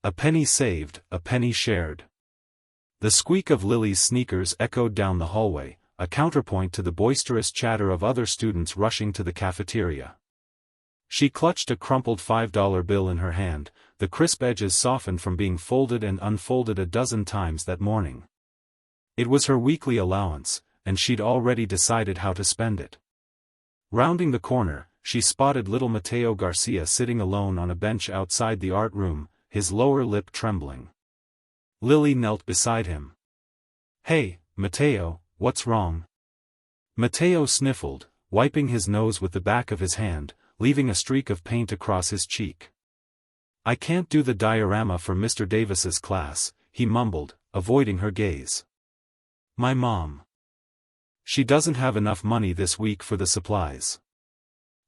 A penny saved, a penny shared. The squeak of Lily's sneakers echoed down the hallway, a counterpoint to the boisterous chatter of other students rushing to the cafeteria. She clutched a crumpled $5 bill in her hand, the crisp edges softened from being folded and unfolded a dozen times that morning. It was her weekly allowance, and she'd already decided how to spend it. Rounding the corner, she spotted little Mateo Garcia sitting alone on a bench outside the art room, his lower lip trembling. Lily knelt beside him. "Hey, Mateo, what's wrong?" Mateo sniffled, wiping his nose with the back of his hand, leaving a streak of paint across his cheek. "I can't do the diorama for Mr. Davis's class," he mumbled, avoiding her gaze. "My mom. She doesn't have enough money this week for the supplies.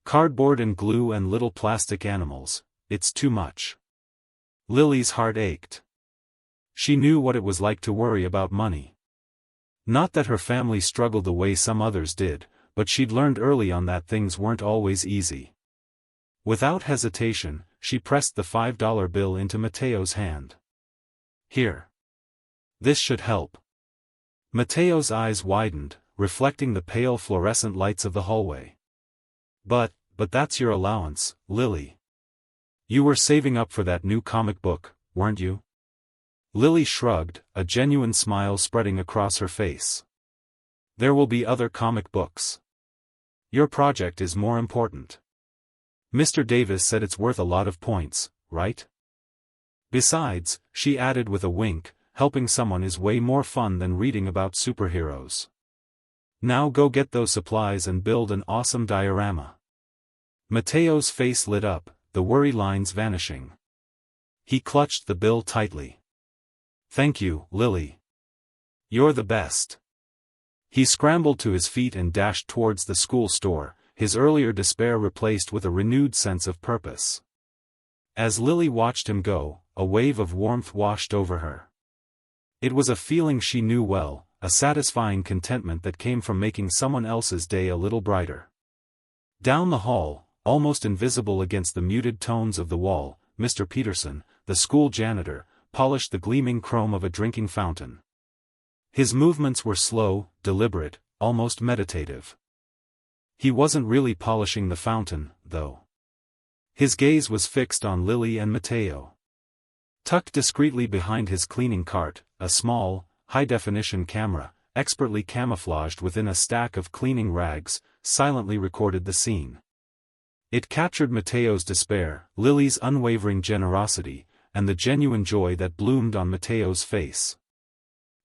Cardboard and glue and little plastic animals, it's too much." Lily's heart ached. She knew what it was like to worry about money. Not that her family struggled the way some others did, but she'd learned early on that things weren't always easy. Without hesitation, she pressed the $5 bill into Mateo's hand. "Here. This should help." Mateo's eyes widened, reflecting the pale fluorescent lights of the hallway. But that's your allowance, Lily. You were saving up for that new comic book, weren't you?" Lily shrugged, a genuine smile spreading across her face. "There will be other comic books. Your project is more important. Mr. Davis said it's worth a lot of points, right? Besides," she added with a wink, "helping someone is way more fun than reading about superheroes. Now go get those supplies and build an awesome diorama." Mateo's face lit up, the worry lines vanishing. He clutched the bill tightly. "Thank you, Lily. You're the best." He scrambled to his feet and dashed towards the school store, his earlier despair replaced with a renewed sense of purpose. As Lily watched him go, a wave of warmth washed over her. It was a feeling she knew well, a satisfying contentment that came from making someone else's day a little brighter. Down the hall, almost invisible against the muted tones of the wall, Mr. Peterson, the school janitor, polished the gleaming chrome of a drinking fountain. His movements were slow, deliberate, almost meditative. He wasn't really polishing the fountain, though. His gaze was fixed on Lily and Mateo. Tucked discreetly behind his cleaning cart, a small, high-definition camera, expertly camouflaged within a stack of cleaning rags, silently recorded the scene. It captured Mateo's despair, Lily's unwavering generosity, and the genuine joy that bloomed on Mateo's face.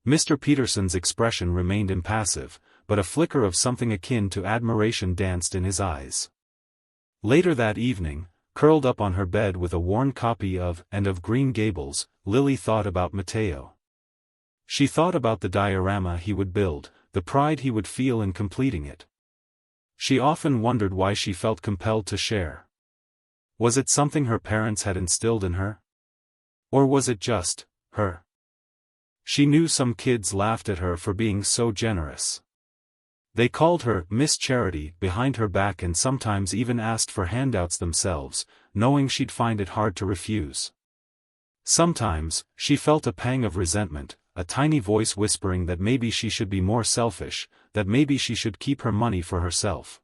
Mr. Peterson's expression remained impassive, but a flicker of something akin to admiration danced in his eyes. Later that evening, curled up on her bed with a worn copy of *And of Green Gables*, Lily thought about Mateo. She thought about the diorama he would build, the pride he would feel in completing it. She often wondered why she felt compelled to share. Was it something her parents had instilled in her? Or was it just her? She knew some kids laughed at her for being so generous. They called her Miss Charity behind her back and sometimes even asked for handouts themselves, knowing she'd find it hard to refuse. Sometimes, she felt a pang of resentment, a tiny voice whispering that maybe she should be more selfish, that maybe she should keep her money for herself.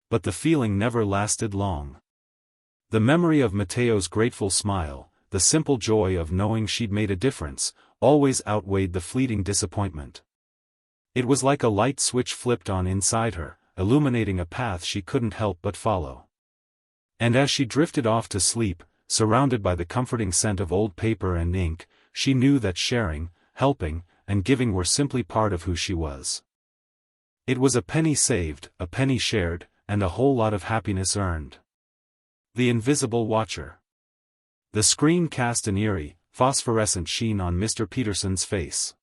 But the feeling never lasted long. The memory of Mateo's grateful smile, the simple joy of knowing she'd made a difference, always outweighed the fleeting disappointment. It was like a light switch flipped on inside her, illuminating a path she couldn't help but follow. And as she drifted off to sleep, surrounded by the comforting scent of old paper and ink, she knew that sharing, helping, and giving were simply part of who she was. It was a penny saved, a penny shared, and a whole lot of happiness earned. The Invisible Watcher. The screen cast an eerie, phosphorescent sheen on Mr. Peterson's face.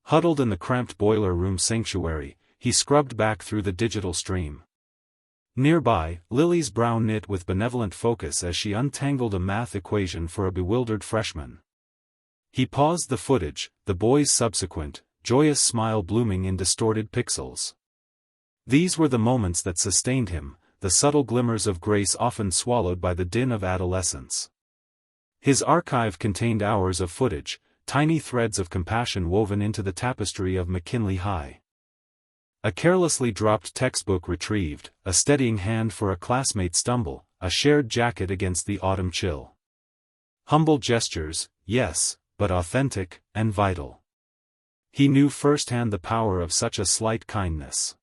Huddled in the cramped boiler room sanctuary, he scrubbed back through the digital stream. Nearby, Lily's brow knit with benevolent focus as she untangled a math equation for a bewildered freshman. He paused the footage, the boy's subsequent, joyous smile blooming in distorted pixels. These were the moments that sustained him, the subtle glimmers of grace often swallowed by the din of adolescence. His archive contained hours of footage, tiny threads of compassion woven into the tapestry of McKinley High. A carelessly dropped textbook retrieved, a steadying hand for a classmate's stumble, a shared jacket against the autumn chill. Humble gestures, yes, but authentic and vital. He knew firsthand the power of such a slight kindness.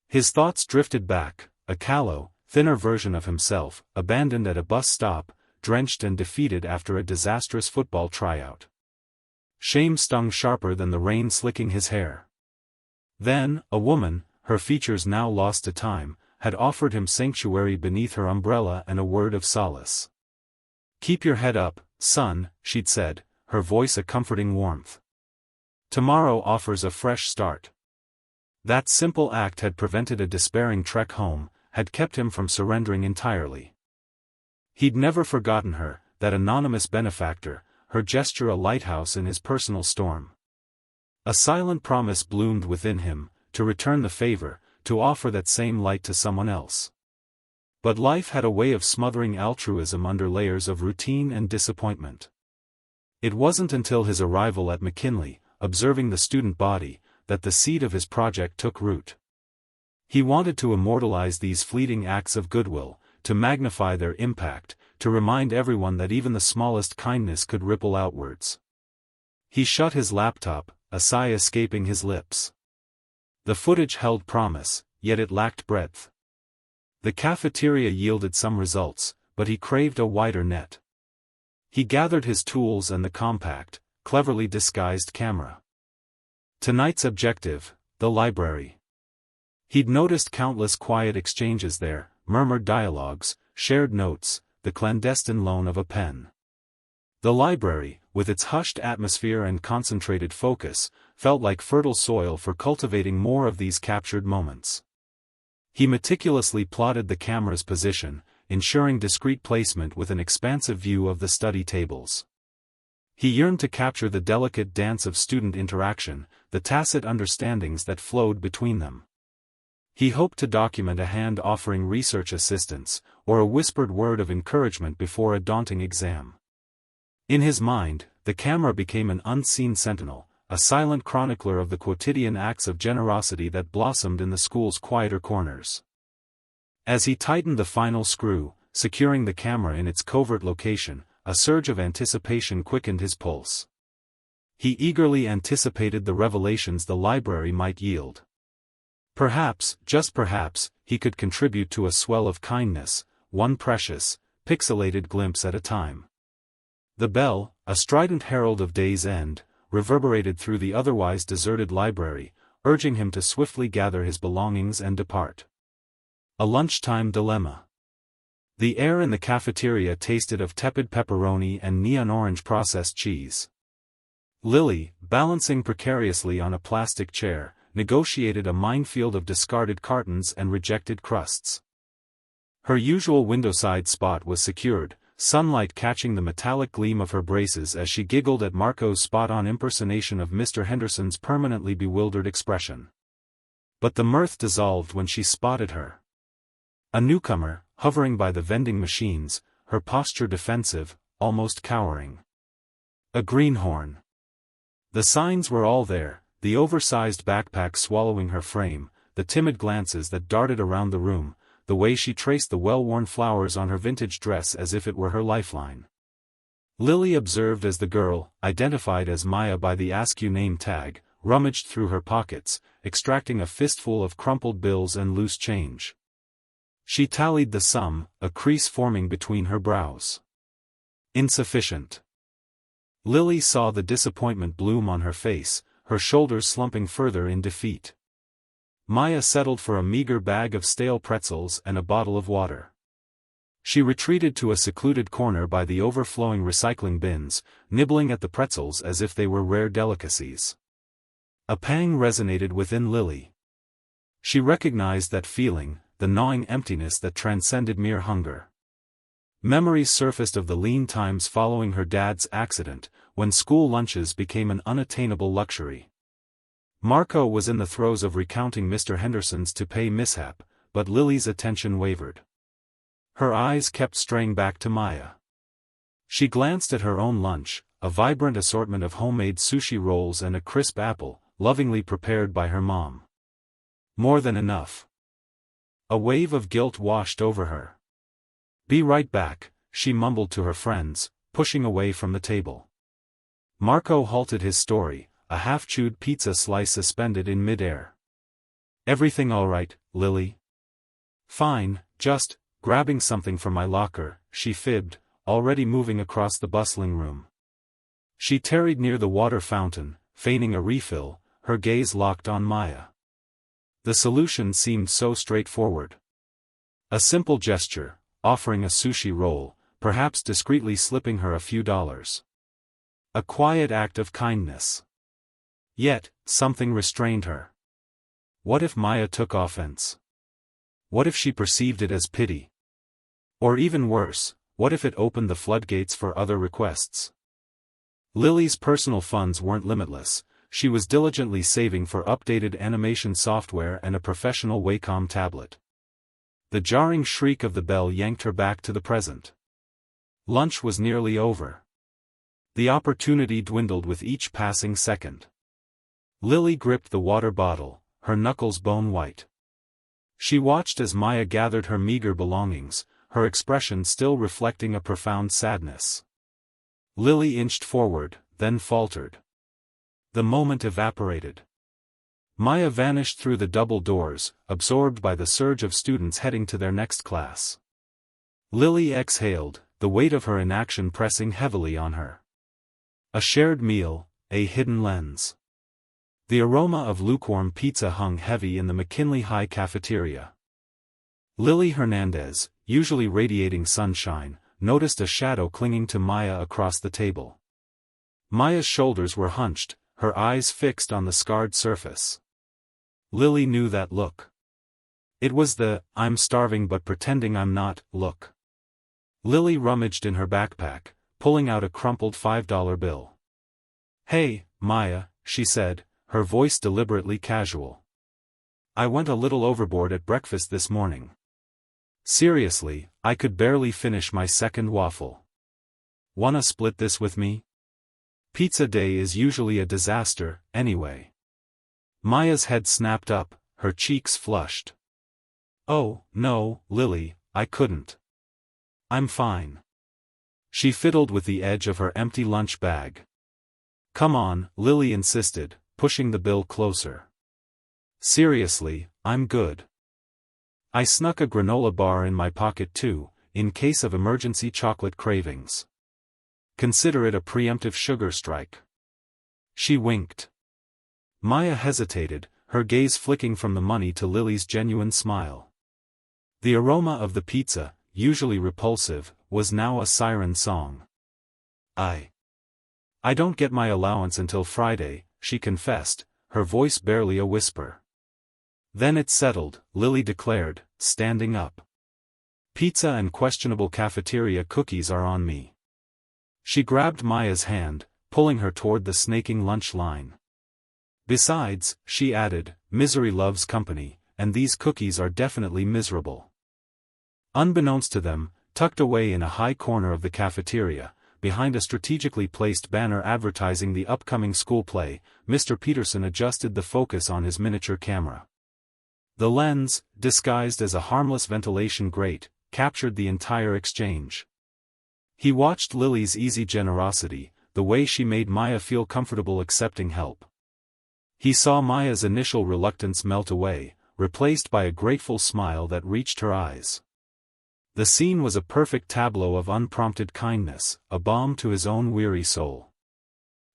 His thoughts drifted back, a callow, thinner version of himself, abandoned at a bus stop, drenched and defeated after a disastrous football tryout. Shame stung sharper than the rain slicking his hair. Then, a woman, her features now lost to time, had offered him sanctuary beneath her umbrella and a word of solace. "Keep your head up, son," she'd said, her voice a comforting warmth. "Tomorrow offers a fresh start." That simple act had prevented a despairing trek home, had kept him from surrendering entirely. He'd never forgotten her, that anonymous benefactor, her gesture a lighthouse in his personal storm. A silent promise bloomed within him, to return the favor, to offer that same light to someone else. But life had a way of smothering altruism under layers of routine and disappointment. It wasn't until his arrival at McKinley, observing the student body, that the seed of his project took root. He wanted to immortalize these fleeting acts of goodwill, to magnify their impact, to remind everyone that even the smallest kindness could ripple outwards. He shut his laptop, a sigh escaping his lips. The footage held promise, yet it lacked breadth. The cafeteria yielded some results, but he craved a wider net. He gathered his tools and the compact, cleverly disguised camera. Tonight's objective, the library. He'd noticed countless quiet exchanges there, murmured dialogues, shared notes, the clandestine loan of a pen. The library, with its hushed atmosphere and concentrated focus, felt like fertile soil for cultivating more of these captured moments. He meticulously plotted the camera's position, ensuring discreet placement with an expansive view of the study tables. He yearned to capture the delicate dance of student interaction, the tacit understandings that flowed between them. He hoped to document a hand offering research assistance, or a whispered word of encouragement before a daunting exam. In his mind, the camera became an unseen sentinel, a silent chronicler of the quotidian acts of generosity that blossomed in the school's quieter corners. As he tightened the final screw, securing the camera in its covert location, a surge of anticipation quickened his pulse. He eagerly anticipated the revelations the library might yield. Perhaps, just perhaps, he could contribute to a swell of kindness, one precious, pixelated glimpse at a time. The bell, a strident herald of day's end, reverberated through the otherwise deserted library, urging him to swiftly gather his belongings and depart. A lunchtime dilemma. The air in the cafeteria tasted of tepid pepperoni and neon-orange processed cheese. Lily, balancing precariously on a plastic chair, negotiated a minefield of discarded cartons and rejected crusts. Her usual windowside spot was secured, sunlight catching the metallic gleam of her braces as she giggled at Marco's spot-on impersonation of Mr. Henderson's permanently bewildered expression. But the mirth dissolved when she spotted her. A newcomer, hovering by the vending machines, her posture defensive, almost cowering. A greenhorn. The signs were all there, the oversized backpack swallowing her frame, the timid glances that darted around the room, the way she traced the well-worn flowers on her vintage dress as if it were her lifeline. Lily observed as the girl, identified as Maya by the Askew name tag, rummaged through her pockets, extracting a fistful of crumpled bills and loose change. She tallied the sum, a crease forming between her brows. Insufficient. Lily saw the disappointment bloom on her face, her shoulders slumping further in defeat. Maya settled for a meager bag of stale pretzels and a bottle of water. She retreated to a secluded corner by the overflowing recycling bins, nibbling at the pretzels as if they were rare delicacies. A pang resonated within Lily. She recognized that feeling, the gnawing emptiness that transcended mere hunger. Memories surfaced of the lean times following her dad's accident, when school lunches became an unattainable luxury. Marco was in the throes of recounting Mr. Henderson's to-pay mishap, but Lily's attention wavered. Her eyes kept straying back to Maya. She glanced at her own lunch, a vibrant assortment of homemade sushi rolls and a crisp apple, lovingly prepared by her mom. More than enough. A wave of guilt washed over her. "Be right back," she mumbled to her friends, pushing away from the table. Marco halted his story, a half-chewed pizza slice suspended in mid-air. "Everything all right, Lily?" "Fine, just grabbing something from my locker," she fibbed, already moving across the bustling room. She tarried near the water fountain, feigning a refill, her gaze locked on Maya. The solution seemed so straightforward. A simple gesture, offering a sushi roll, perhaps discreetly slipping her a few dollars. A quiet act of kindness. Yet, something restrained her. What if Maya took offense? What if she perceived it as pity? Or even worse, what if it opened the floodgates for other requests? Lily's personal funds weren't limitless. She was diligently saving for updated animation software and a professional Wacom tablet. The jarring shriek of the bell yanked her back to the present. Lunch was nearly over. The opportunity dwindled with each passing second. Lily gripped the water bottle, her knuckles bone white. She watched as Maya gathered her meager belongings, her expression still reflecting a profound sadness. Lily inched forward, then faltered. The moment evaporated. Maya vanished through the double doors, absorbed by the surge of students heading to their next class. Lily exhaled, the weight of her inaction pressing heavily on her. A shared meal, a hidden lens. The aroma of lukewarm pizza hung heavy in the McKinley High cafeteria. Lily Hernandez, usually radiating sunshine, noticed a shadow clinging to Maya across the table. Maya's shoulders were hunched, her eyes fixed on the scarred surface. Lily knew that look. It was the "I'm starving but pretending I'm not" look. Lily rummaged in her backpack, pulling out a crumpled $5 bill. "Hey, Maya," she said, her voice deliberately casual. "I went a little overboard at breakfast this morning. Seriously, I could barely finish my second waffle. Wanna split this with me? Pizza day is usually a disaster, anyway." Maya's head snapped up, her cheeks flushed. "Oh, no, Lily, I couldn't. I'm fine." She fiddled with the edge of her empty lunch bag. "Come on," Lily insisted, pushing the bill closer. "Seriously, I'm good. I snuck a granola bar in my pocket too, in case of emergency chocolate cravings. Consider it a preemptive sugar strike." She winked. Maya hesitated, her gaze flicking from the money to Lily's genuine smile. The aroma of the pizza, usually repulsive, was now a siren song. I don't get my allowance until Friday," she confessed, her voice barely a whisper. "Then it's settled," Lily declared, standing up. "Pizza and questionable cafeteria cookies are on me." She grabbed Maya's hand, pulling her toward the snaking lunch line. "Besides," she added, "misery loves company, and these cookies are definitely miserable." Unbeknownst to them, tucked away in a high corner of the cafeteria, behind a strategically placed banner advertising the upcoming school play, Mr. Peterson adjusted the focus on his miniature camera. The lens, disguised as a harmless ventilation grate, captured the entire exchange. He watched Lily's easy generosity, the way she made Maya feel comfortable accepting help. He saw Maya's initial reluctance melt away, replaced by a grateful smile that reached her eyes. The scene was a perfect tableau of unprompted kindness, a balm to his own weary soul.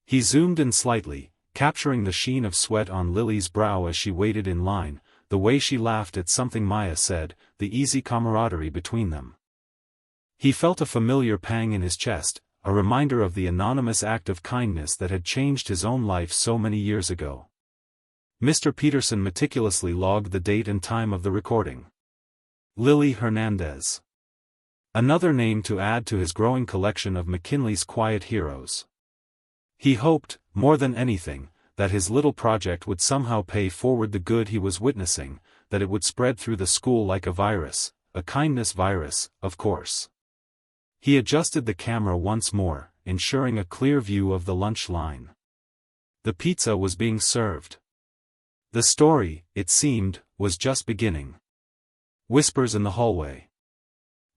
He zoomed in slightly, capturing the sheen of sweat on Lily's brow as she waited in line, the way she laughed at something Maya said, the easy camaraderie between them. He felt a familiar pang in his chest, a reminder of the anonymous act of kindness that had changed his own life so many years ago. Mr. Peterson meticulously logged the date and time of the recording. Lily Hernandez. Another name to add to his growing collection of McKinley's quiet heroes. He hoped, more than anything, that his little project would somehow pay forward the good he was witnessing, that it would spread through the school like a virus, a kindness virus, of course. He adjusted the camera once more, ensuring a clear view of the lunch line. The pizza was being served. The story, it seemed, was just beginning. Whispers in the hallway.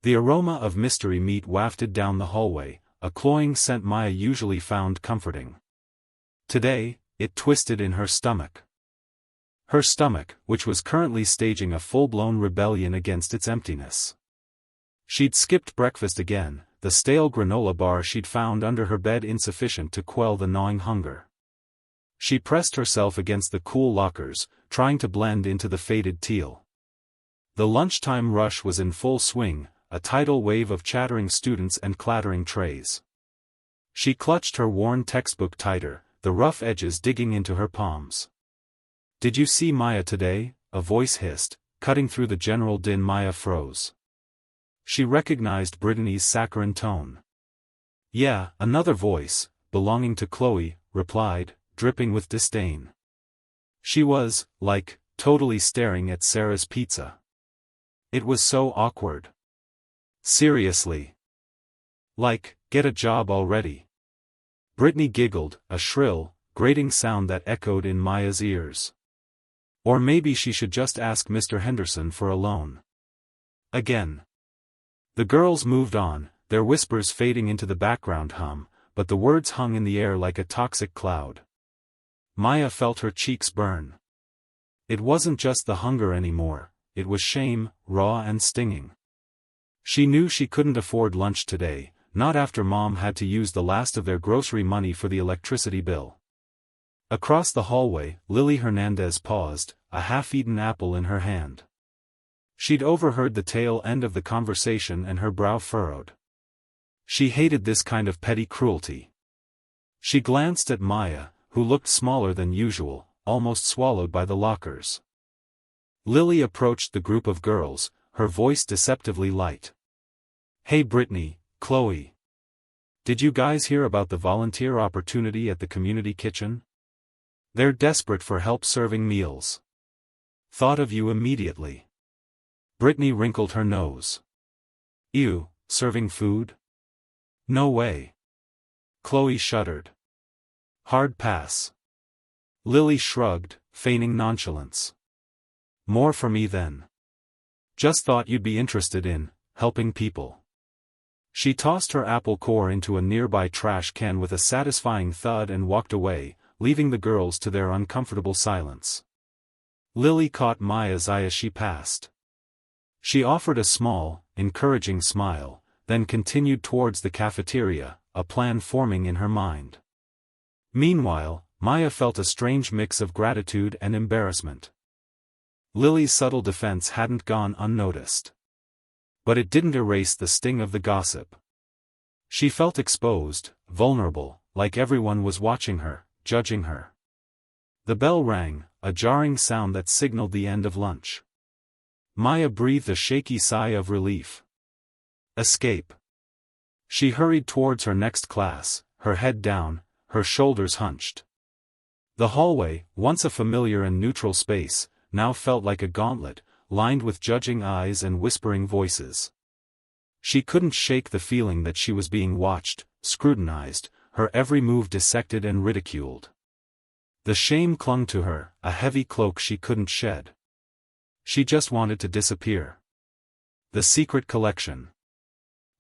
The aroma of mystery meat wafted down the hallway, a cloying scent Maya usually found comforting. Today, it twisted in her stomach. Her stomach, which was currently staging a full-blown rebellion against its emptiness. She'd skipped breakfast again, the stale granola bar she'd found under her bed insufficient to quell the gnawing hunger. She pressed herself against the cool lockers, trying to blend into the faded teal. The lunchtime rush was in full swing, a tidal wave of chattering students and clattering trays. She clutched her worn textbook tighter, the rough edges digging into her palms. "Did you see Maya today?" a voice hissed, cutting through the general din. Maya froze. She recognized Brittany's saccharine tone. "Yeah," another voice, belonging to Chloe, replied, dripping with disdain. She was, totally staring at Sarah's pizza. It was so awkward. "Seriously. Get a job already." Brittany giggled, a shrill, grating sound that echoed in Maya's ears. Or maybe she should just ask Mr. Henderson for a loan. Again. The girls moved on, their whispers fading into the background hum, but the words hung in the air like a toxic cloud. Maya felt her cheeks burn. It wasn't just the hunger anymore, it was shame, raw and stinging. She knew she couldn't afford lunch today, not after Mom had to use the last of their grocery money for the electricity bill. Across the hallway, Lily Hernandez paused, a half-eaten apple in her hand. She'd overheard the tail end of the conversation and her brow furrowed. She hated this kind of petty cruelty. She glanced at Maya, who looked smaller than usual, almost swallowed by the lockers. Lily approached the group of girls, her voice deceptively light. "Hey Brittany, Chloe. Did you guys hear about the volunteer opportunity at the community kitchen? They're desperate for help serving meals. Thought of you immediately." Brittany wrinkled her nose. "Ew, serving food? No way." Chloe shuddered. "Hard pass." Lily shrugged, feigning nonchalance. "More for me then. Just thought you'd be interested in helping people." She tossed her apple core into a nearby trash can with a satisfying thud and walked away, leaving the girls to their uncomfortable silence. Lily caught Maya's eye as she passed. She offered a small, encouraging smile, then continued towards the cafeteria, a plan forming in her mind. Meanwhile, Maya felt a strange mix of gratitude and embarrassment. Lily's subtle defense hadn't gone unnoticed. But it didn't erase the sting of the gossip. She felt exposed, vulnerable, like everyone was watching her, judging her. The bell rang, a jarring sound that signaled the end of lunch. Maya breathed a shaky sigh of relief. Escape. She hurried towards her next class, her head down, her shoulders hunched. The hallway, once a familiar and neutral space, now felt like a gauntlet, lined with judging eyes and whispering voices. She couldn't shake the feeling that she was being watched, scrutinized, her every move dissected and ridiculed. The shame clung to her, a heavy cloak she couldn't shed. She just wanted to disappear. The secret collection.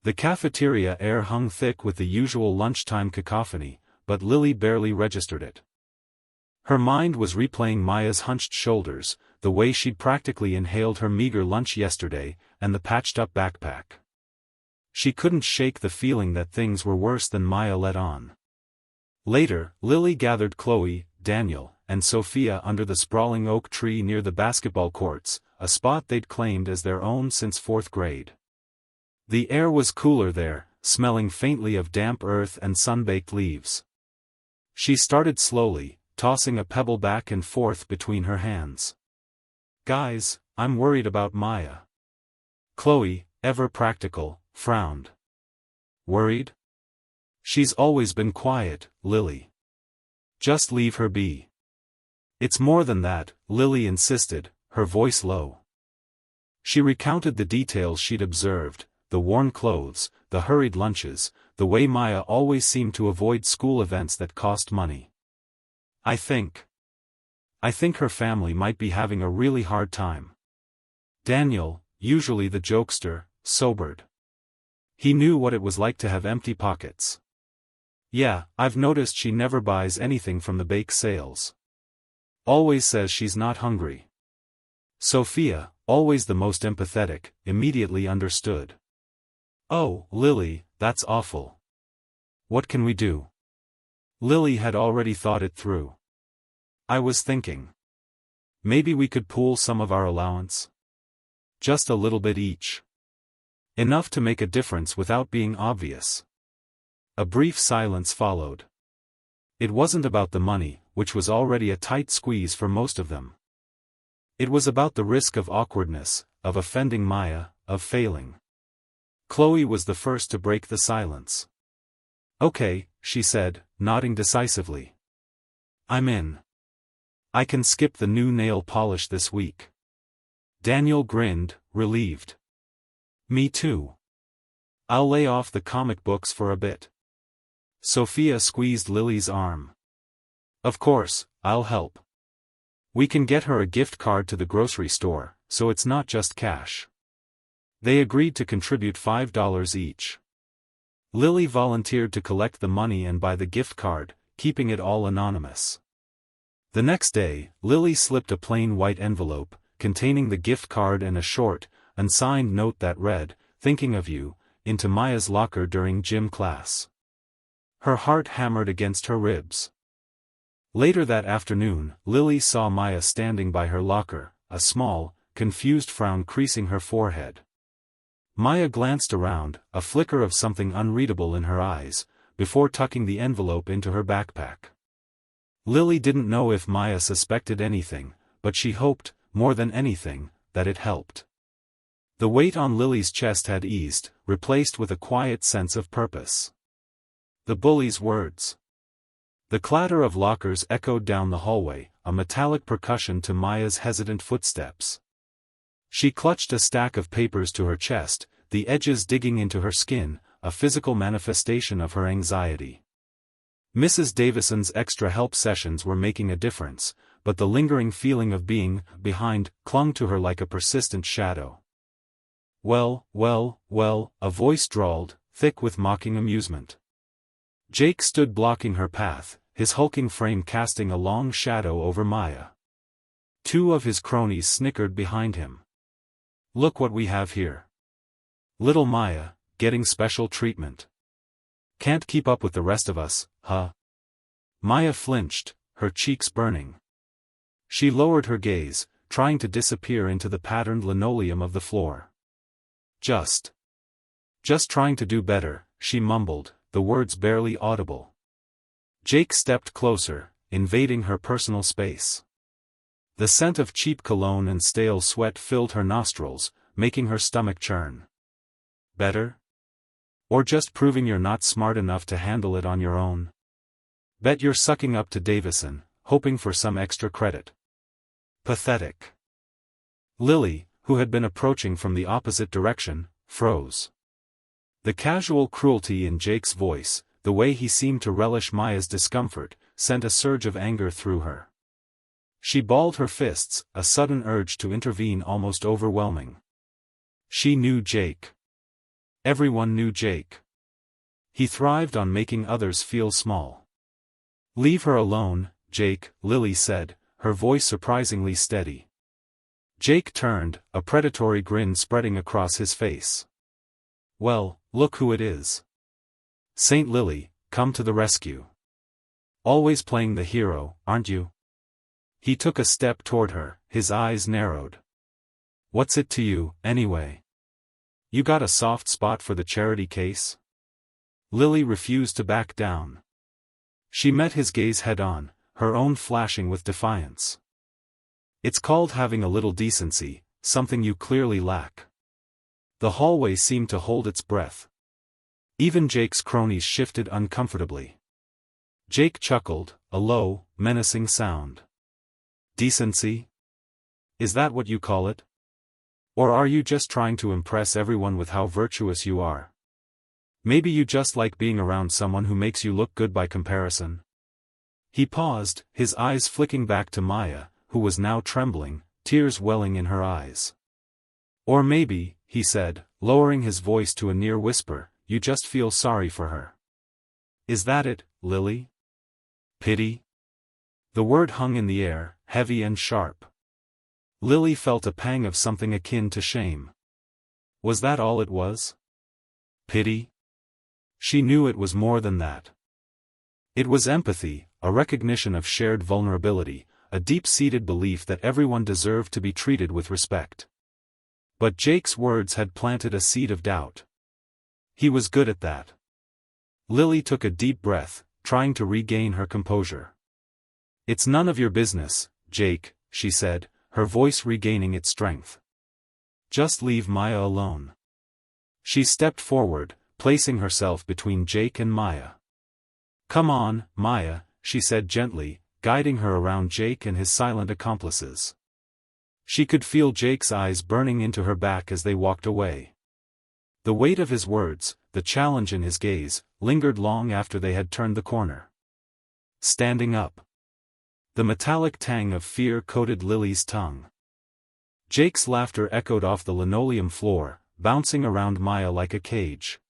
The cafeteria air hung thick with the usual lunchtime cacophony, but Lily barely registered it. Her mind was replaying Maya's hunched shoulders, the way she'd practically inhaled her meager lunch yesterday, and the patched-up backpack. She couldn't shake the feeling that things were worse than Maya let on. Later, Lily gathered Chloe, Daniel, and Sophia under the sprawling oak tree near the basketball courts, a spot they'd claimed as their own since 4th grade. The air was cooler there, smelling faintly of damp earth and sun-baked leaves. She started slowly, tossing a pebble back and forth between her hands. "Guys, I'm worried about Maya." Chloe, ever practical, frowned. "Worried? She's always been quiet, Lily. Just leave her be." "It's more than that," Lily insisted, her voice low. She recounted the details she'd observed, the worn clothes, the hurried lunches, the way Maya always seemed to avoid school events that cost money. I think her family might be having a really hard time. Daniel, usually the jokester, sobered. He knew what it was like to have empty pockets. Yeah, I've noticed she never buys anything from the bake sales. Always says she's not hungry. Sophia, always the most empathetic, immediately understood. Oh, Lily, that's awful. What can we do? Lily had already thought it through. I was thinking. Maybe we could pool some of our allowance? Just a little bit each. Enough to make a difference without being obvious. A brief silence followed. It wasn't about the money, which was already a tight squeeze for most of them. It was about the risk of awkwardness, of offending Maya, of failing. Chloe was the first to break the silence. Okay, she said, nodding decisively. I'm in. I can skip the new nail polish this week. Daniel grinned, relieved. Me too. I'll lay off the comic books for a bit. Sophia squeezed Lily's arm. Of course, I'll help. We can get her a gift card to the grocery store, so it's not just cash. They agreed to contribute $5 each. Lily volunteered to collect the money and buy the gift card, keeping it all anonymous. The next day, Lily slipped a plain white envelope, containing the gift card and a short, unsigned note that read, "Thinking of you," into Maya's locker during gym class. Her heart hammered against her ribs. Later that afternoon, Lily saw Maya standing by her locker, a small, confused frown creasing her forehead. Maya glanced around, a flicker of something unreadable in her eyes, before tucking the envelope into her backpack. Lily didn't know if Maya suspected anything, but she hoped, more than anything, that it helped. The weight on Lily's chest had eased, replaced with a quiet sense of purpose. The bully's words. The clatter of lockers echoed down the hallway, a metallic percussion to Maya's hesitant footsteps. She clutched a stack of papers to her chest, the edges digging into her skin, a physical manifestation of her anxiety. Mrs. Davison's extra help sessions were making a difference, but the lingering feeling of being behind clung to her like a persistent shadow. Well, a voice drawled, thick with mocking amusement. Jake stood blocking her path, his hulking frame casting a long shadow over Maya. Two of his cronies snickered behind him. Look what we have here. Little Maya, getting special treatment. Can't keep up with the rest of us, huh? Maya flinched, her cheeks burning. She lowered her gaze, trying to disappear into the patterned linoleum of the floor. Just trying to do better, she mumbled, the words barely audible. Jake stepped closer, invading her personal space. The scent of cheap cologne and stale sweat filled her nostrils, making her stomach churn. Better? Or just proving you're not smart enough to handle it on your own? Bet you're sucking up to Davison, hoping for some extra credit. Pathetic. Lily, who had been approaching from the opposite direction, froze. The casual cruelty in Jake's voice, the way he seemed to relish Maya's discomfort, sent a surge of anger through her. She balled her fists, a sudden urge to intervene almost overwhelming. She knew Jake. Everyone knew Jake. He thrived on making others feel small. Leave her alone, Jake, Lily said, her voice surprisingly steady. Jake turned, a predatory grin spreading across his face. Well, look who it is. Saint Lily, come to the rescue. Always playing the hero, aren't you? He took a step toward her, his eyes narrowed. What's it to you, anyway? You got a soft spot for the charity case? Lily refused to back down. She met his gaze head-on, her own flashing with defiance. It's called having a little decency, something you clearly lack. The hallway seemed to hold its breath. Even Jake's cronies shifted uncomfortably. Jake chuckled, a low, menacing sound. Decency? Is that what you call it? Or are you just trying to impress everyone with how virtuous you are? Maybe you just like being around someone who makes you look good by comparison. He paused, his eyes flicking back to Maya, who was now trembling, tears welling in her eyes. Or maybe, he said, lowering his voice to a near whisper, you just feel sorry for her. Is that it, Lily? Pity? The word hung in the air, heavy and sharp. Lily felt a pang of something akin to shame. Was that all it was? Pity? She knew it was more than that. It was empathy, a recognition of shared vulnerability, a deep-seated belief that everyone deserved to be treated with respect. But Jake's words had planted a seed of doubt. He was good at that. Lily took a deep breath, trying to regain her composure. It's none of your business, Jake, she said, her voice regaining its strength. Just leave Maya alone. She stepped forward, placing herself between Jake and Maya. Come on, Maya, she said gently, guiding her around Jake and his silent accomplices. She could feel Jake's eyes burning into her back as they walked away. The weight of his words, the challenge in his gaze, lingered long after they had turned the corner. Standing up. The metallic tang of fear coated Lily's tongue. Jake's laughter echoed off the linoleum floor, bouncing around Maya like a cage.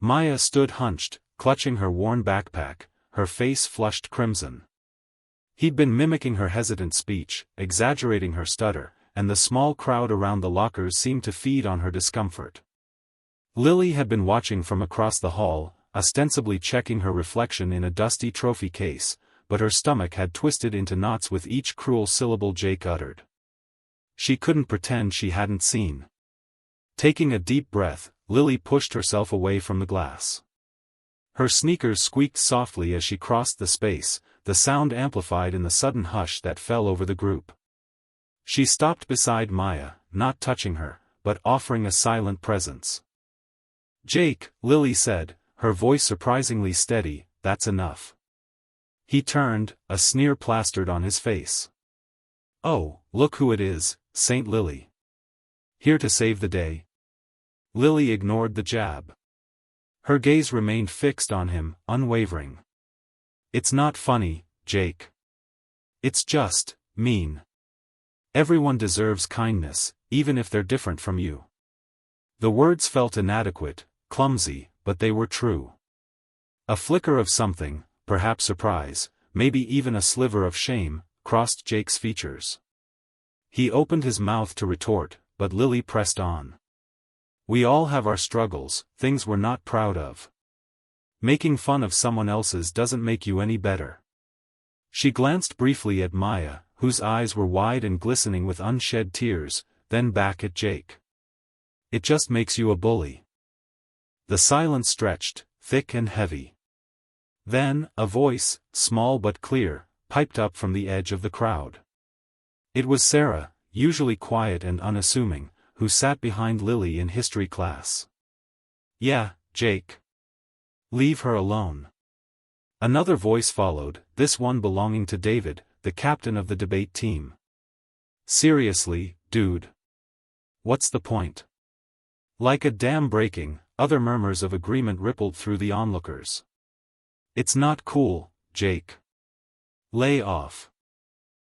Maya stood hunched, clutching her worn backpack, her face flushed crimson. He'd been mimicking her hesitant speech, exaggerating her stutter, and the small crowd around the lockers seemed to feed on her discomfort. Lily had been watching from across the hall, ostensibly checking her reflection in a dusty trophy case, but her stomach had twisted into knots with each cruel syllable Jake uttered. She couldn't pretend she hadn't seen. Taking a deep breath, Lily pushed herself away from the glass. Her sneakers squeaked softly as she crossed the space, the sound amplified in the sudden hush that fell over the group. She stopped beside Maya, not touching her, but offering a silent presence. Jake, Lily said, her voice surprisingly steady, that's enough. He turned, a sneer plastered on his face. Oh, look who it is, Saint Lily. Here to save the day. Lily ignored the jab. Her gaze remained fixed on him, unwavering. It's not funny, Jake. It's just mean. Everyone deserves kindness, even if they're different from you. The words felt inadequate, clumsy, but they were true. A flicker of something, perhaps surprise, maybe even a sliver of shame, crossed Jake's features. He opened his mouth to retort, but Lily pressed on. We all have our struggles, things we're not proud of. Making fun of someone else's doesn't make you any better. She glanced briefly at Maya, whose eyes were wide and glistening with unshed tears, then back at Jake. It just makes you a bully. The silence stretched, thick and heavy. Then, a voice, small but clear, piped up from the edge of the crowd. It was Sarah, usually quiet and unassuming, who sat behind Lily in history class. Yeah, Jake. Leave her alone. Another voice followed, this one belonging to David, the captain of the debate team. Seriously, dude. What's the point? Like a dam breaking, other murmurs of agreement rippled through the onlookers. It's not cool, Jake. Lay off.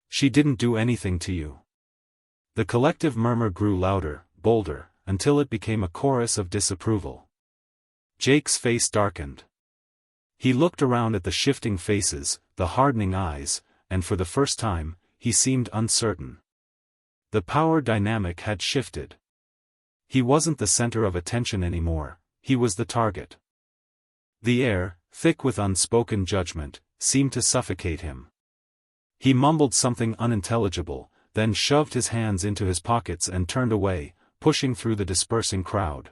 She didn't do anything to you. The collective murmur grew louder, bolder, until it became a chorus of disapproval. Jake's face darkened. He looked around at the shifting faces, the hardening eyes, and for the first time, he seemed uncertain. The power dynamic had shifted. He wasn't the center of attention anymore, he was the target. The air, thick with unspoken judgment, seemed to suffocate him. He mumbled something unintelligible, then shoved his hands into his pockets and turned away, pushing through the dispersing crowd.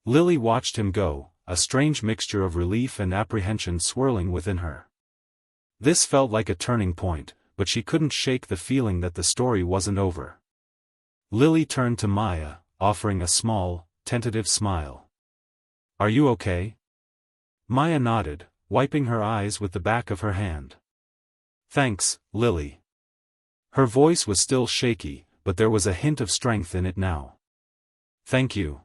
Lily watched him go, a strange mixture of relief and apprehension swirling within her. This felt like a turning point, but she couldn't shake the feeling that the story wasn't over. Lily turned to Maya, offering a small, tentative smile. Are you okay? Maya nodded, wiping her eyes with the back of her hand. Thanks, Lily. Her voice was still shaky, but there was a hint of strength in it now. Thank you.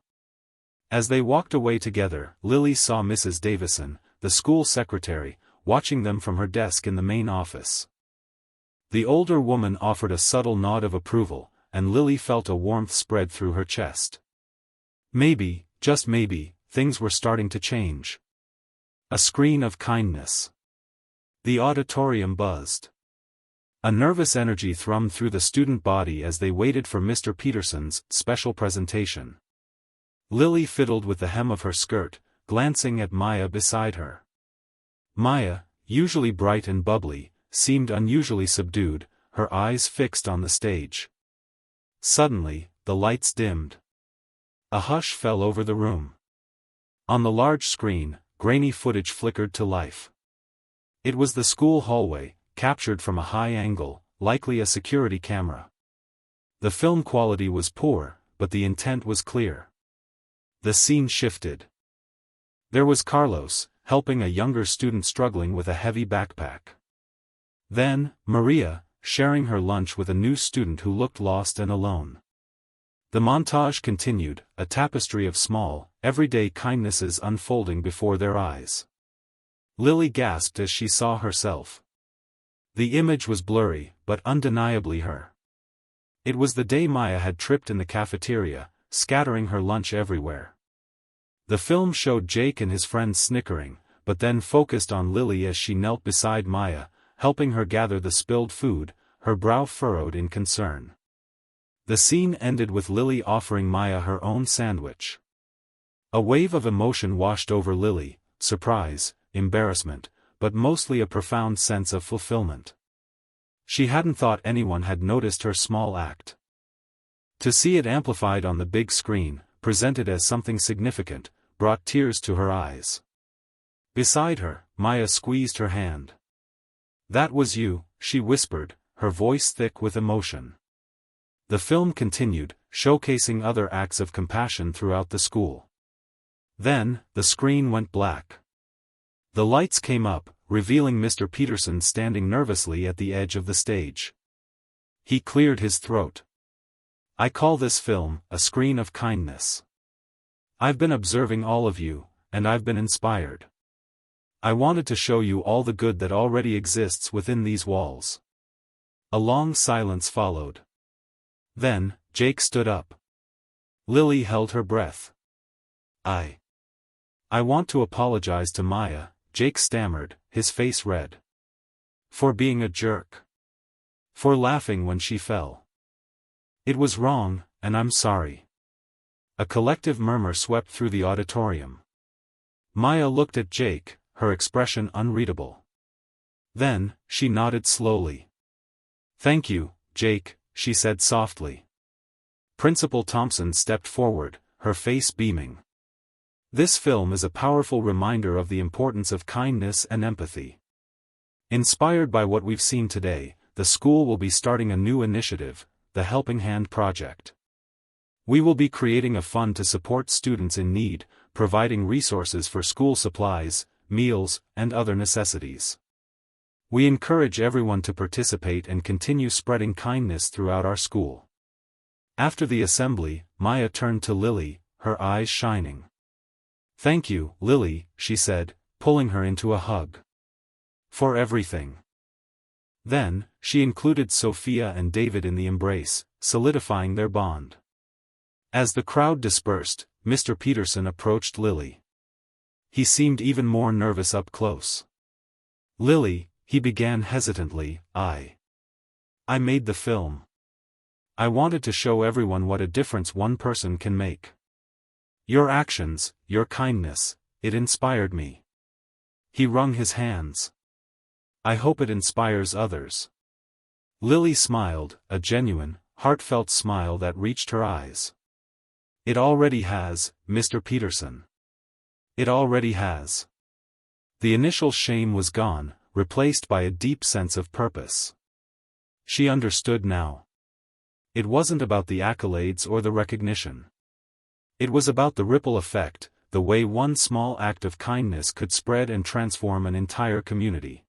As they walked away together, Lily saw Mrs. Davison, the school secretary, watching them from her desk in the main office. The older woman offered a subtle nod of approval, and Lily felt a warmth spread through her chest. Maybe, just maybe, things were starting to change. A screen of kindness. The auditorium buzzed. A nervous energy thrummed through the student body as they waited for Mr. Peterson's special presentation. Lily fiddled with the hem of her skirt, glancing at Maya beside her. Maya, usually bright and bubbly, seemed unusually subdued, her eyes fixed on the stage. Suddenly, the lights dimmed. A hush fell over the room. On the large screen, grainy footage flickered to life. It was the school hallway, captured from a high angle, likely a security camera. The film quality was poor, but the intent was clear. The scene shifted. There was Carlos, helping a younger student struggling with a heavy backpack. Then, Maria, sharing her lunch with a new student who looked lost and alone. The montage continued, a tapestry of small, everyday kindnesses unfolding before their eyes. Lily gasped as she saw herself. The image was blurry, but undeniably her. It was the day Maya had tripped in the cafeteria, scattering her lunch everywhere. The film showed Jake and his friends snickering, but then focused on Lily as she knelt beside Maya, helping her gather the spilled food, her brow furrowed in concern. The scene ended with Lily offering Maya her own sandwich. A wave of emotion washed over Lily, surprise, embarrassment, but mostly a profound sense of fulfillment. She hadn't thought anyone had noticed her small act. To see it amplified on the big screen, presented as something significant, brought tears to her eyes. Beside her, Maya squeezed her hand. "That was you," she whispered, her voice thick with emotion. The film continued, showcasing other acts of compassion throughout the school. Then, the screen went black. The lights came up, revealing Mr. Peterson standing nervously at the edge of the stage. He cleared his throat. "I call this film, a screen of kindness. I've been observing all of you, and I've been inspired. I wanted to show you all the good that already exists within these walls." A long silence followed. Then, Jake stood up. Lily held her breath. I want to apologize to Maya," Jake stammered, his face red. "For being a jerk. For laughing when she fell. It was wrong, and I'm sorry." A collective murmur swept through the auditorium. Maya looked at Jake, her expression unreadable. Then, she nodded slowly. "Thank you, Jake," she said softly. Principal Thompson stepped forward, her face beaming. "This film is a powerful reminder of the importance of kindness and empathy. Inspired by what we've seen today, the school will be starting a new initiative, the Helping Hand Project. We will be creating a fund to support students in need, providing resources for school supplies, meals, and other necessities. We encourage everyone to participate and continue spreading kindness throughout our school." After the assembly, Maya turned to Lily, her eyes shining. "Thank you, Lily," she said, pulling her into a hug. "For everything." Then, she included Sophia and David in the embrace, solidifying their bond. As the crowd dispersed, Mr. Peterson approached Lily. He seemed even more nervous up close. "Lily," he began hesitantly, I made the film. I wanted to show everyone what a difference one person can make. Your actions, your kindness, it inspired me." He wrung his hands. "I hope it inspires others." Lily smiled, a genuine, heartfelt smile that reached her eyes. "It already has, Mr. Peterson. It already has." The initial shame was gone, replaced by a deep sense of purpose. She understood now. It wasn't about the accolades or the recognition. It was about the ripple effect, the way one small act of kindness could spread and transform an entire community.